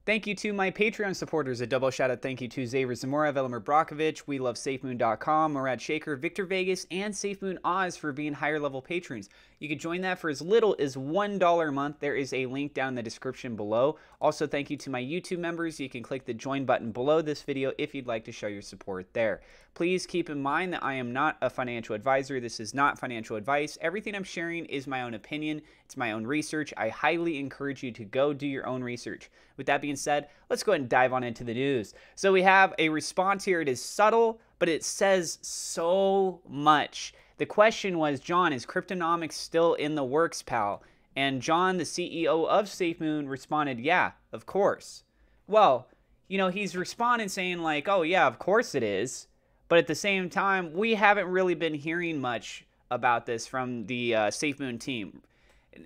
Thank you to my Patreon supporters. A double shout out thank you to Xavier Zamora, Velimir Brakovich, We Love SafeMoon.com, Murad Shaker, Victor Vegas, and SafeMoon Oz for being higher level patrons. You can join that for as little as $1 a month. There is a link down in the description below. Also, thank you to my YouTube members. You can click the join button below this video if you'd like to show your support there. Please keep in mind that I am not a financial advisor. This is not financial advice. Everything I'm sharing is my own opinion. It's my own research. I highly encourage you to go do your own research. With that being said, let's go ahead and dive on into the news. So we have a response here. It is subtle, but it says so much. The question was, John, is Cryptonomics still in the works, pal? And John, the CEO of SafeMoon, responded, yeah, of course. Well, you know, he's responding saying like, oh yeah, of course it is. But at the same time, we haven't really been hearing much about this from the SafeMoon team.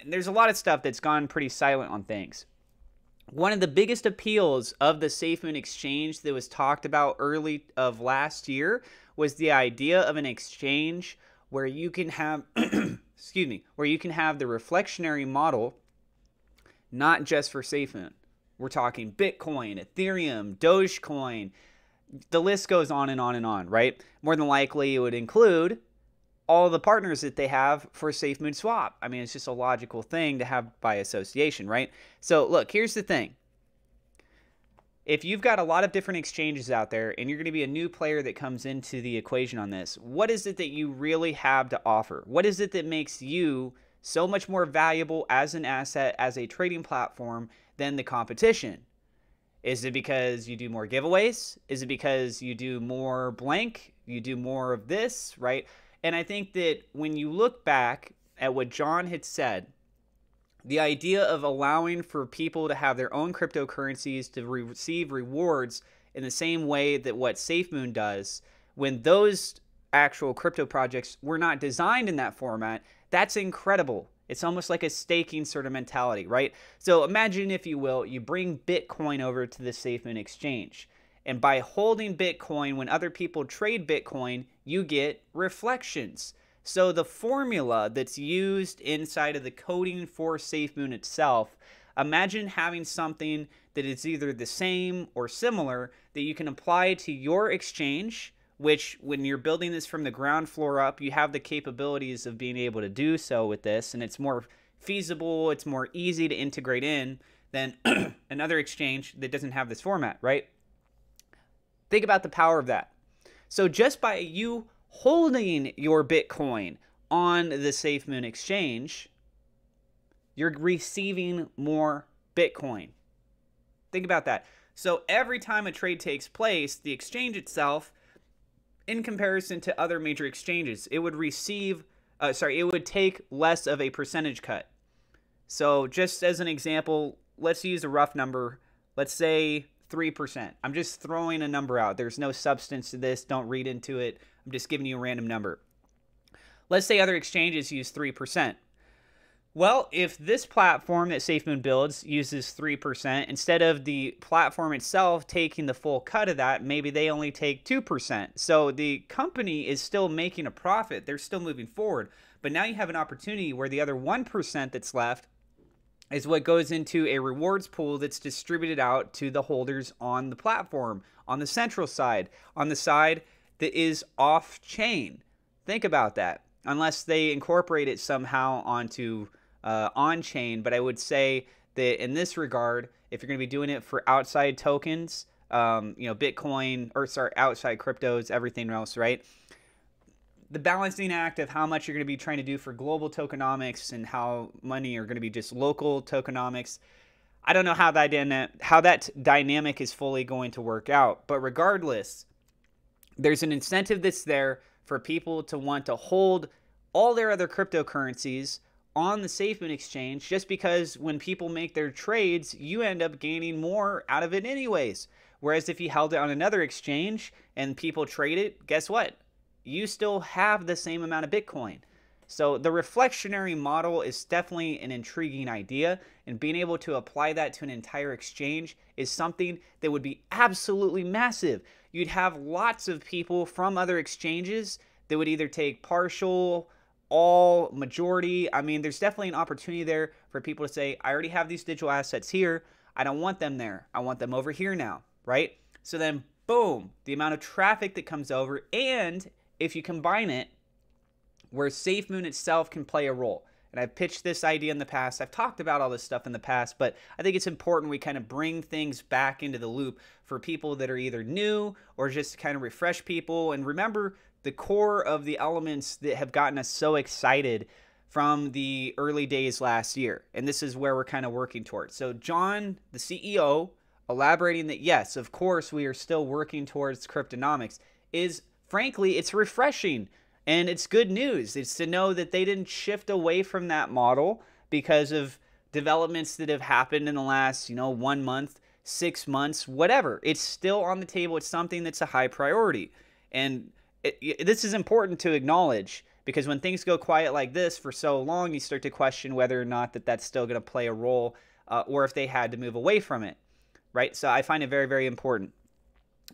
There's a lot of stuff that's gone pretty silent on things. One of the biggest appeals of the SafeMoon exchange that was talked about early of last year was the idea of an exchange where you can have, excuse me, where you can have the reflectionary model, not just for SafeMoon. We're talking Bitcoin, Ethereum, Dogecoin. The list goes on and on and on, right? More than likely, it would include all the partners that they have for SafeMoon Swap. I mean, it's just a logical thing to have by association, right? So look, here's the thing. If you've got a lot of different exchanges out there and you're going to be a new player that comes into the equation on this, what is it that you really have to offer? What is it that makes you so much more valuable as an asset, as a trading platform than the competition? Is it because you do more giveaways? Is it because you do more blank? You do more of this, right? And I think that when you look back at what John had said, the idea of allowing for people to have their own cryptocurrencies to receive rewards in the same way that what SafeMoon does, when those actual crypto projects were not designed in that format, that's incredible. It's almost like a staking sort of mentality, right? So imagine, if you will, you bring Bitcoin over to the SafeMoon exchange. And by holding Bitcoin, when other people trade Bitcoin, you get reflections. So the formula that's used inside of the coding for SafeMoon itself, imagine having something that is either the same or similar that you can apply to your exchange, which when you're building this from the ground floor up, you have the capabilities of being able to do so with this, and it's more feasible, it's more easy to integrate in than another exchange that doesn't have this format, right? Think about the power of that. So just by you holding your Bitcoin on the SafeMoon exchange, you're receiving more Bitcoin. Think about that. So every time a trade takes place, the exchange itself, in comparison to other major exchanges, it would receive, it would take less of a percentage cut. So just as an example, let's use a rough number. Let's say 3%. I'm just throwing a number out. There's no substance to this. Don't read into it. I'm just giving you a random number. Let's say other exchanges use 3%. Well, if this platform that SafeMoon builds uses 3%, instead of the platform itself taking the full cut of that, maybe they only take 2%. So the company is still making a profit. They're still moving forward. But now you have an opportunity where the other 1% that's left is what goes into a rewards pool that's distributed out to the holders on the platform, on the central side, on the side that is off-chain. Think about that. Unless they incorporate it somehow onto on-chain, but I would say that in this regard, if you're going to be doing it for outside tokens, Bitcoin, or sorry, outside cryptos, everything else, right? The balancing act of how much you're going to be trying to do for global tokenomics and how money are going to be just local tokenomics. I don't know how that dynamic is fully going to work out, but regardless, there's an incentive that's there for people to want to hold all their other cryptocurrencies on the SafeMoon exchange, just because when people make their trades, you end up gaining more out of it anyways. Whereas if you held it on another exchange and people trade it, guess what? You still have the same amount of Bitcoin. So the reflectionary model is definitely an intriguing idea, and being able to apply that to an entire exchange is something that would be absolutely massive. You'd have lots of people from other exchanges that would either take partial, all, majority. I mean, there's definitely an opportunity there for people to say, I already have these digital assets here. I don't want them there. I want them over here now, right? So then, boom, the amount of traffic that comes over, and if you combine it, where SafeMoon itself can play a role. And I've pitched this idea in the past. I've talked about all this stuff in the past, but I think it's important we kind of bring things back into the loop for people that are either new or just to kind of refresh people. And remember the core of the elements that have gotten us so excited from the early days last year. And this is where we're kind of working towards. So John, the CEO, elaborating that, yes, of course, we are still working towards Cryptonomics, is frankly, it's refreshing. And it's good news. It's to know that they didn't shift away from that model because of developments that have happened in the last, 1 month, 6 months, whatever. It's still on the table. It's something that's a high priority. And this is important to acknowledge, because when things go quiet like this for so long, you start to question whether or not that's still going to play a role, or if they had to move away from it, right? So I find it very, very important.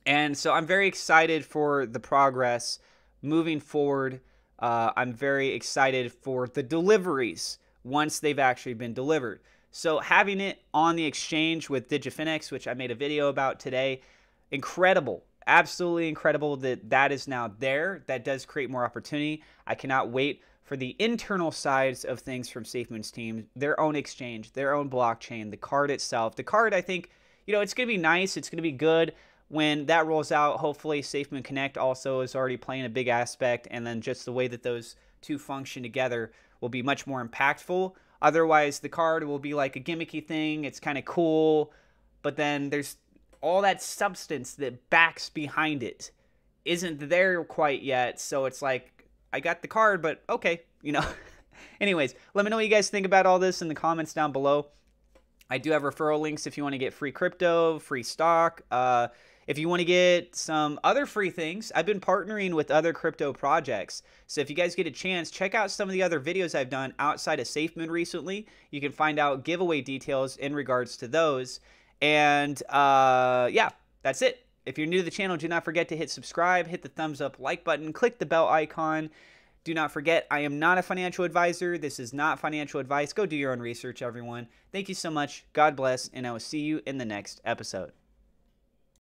And so I'm very excited for the progress moving forward. I'm very excited for the deliveries once they've actually been delivered. So having it on the exchange with Digifinex, which I made a video about today, incredible. Absolutely incredible that is now there. That does create more opportunity. I cannot wait for the internal sides of things from SafeMoon's team, their own exchange, their own blockchain, the card itself. The card, I think, it's going to be nice. It's going to be good. When that rolls out, hopefully SafeMoon Connect also is already playing a big aspect, and then just the way that those two function together will be much more impactful. Otherwise, the card will be like a gimmicky thing. It's kind of cool, but then there's all that substance that backs behind it isn't there quite yet. So it's like, I got the card, but okay, Anyways, let me know what you guys think about all this in the comments down below. I do have referral links if you want to get free crypto, free stock. If you want to get some other free things, I've been partnering with other crypto projects. So if you guys get a chance, check out some of the other videos I've done outside of SafeMoon recently. You can find out giveaway details in regards to those. And yeah, that's it. If you're new to the channel, do not forget to hit subscribe, hit the thumbs up like button, click the bell icon. Do not forget, I am not a financial advisor. This is not financial advice. Go do your own research, everyone. Thank you so much. God bless, and I will see you in the next episode.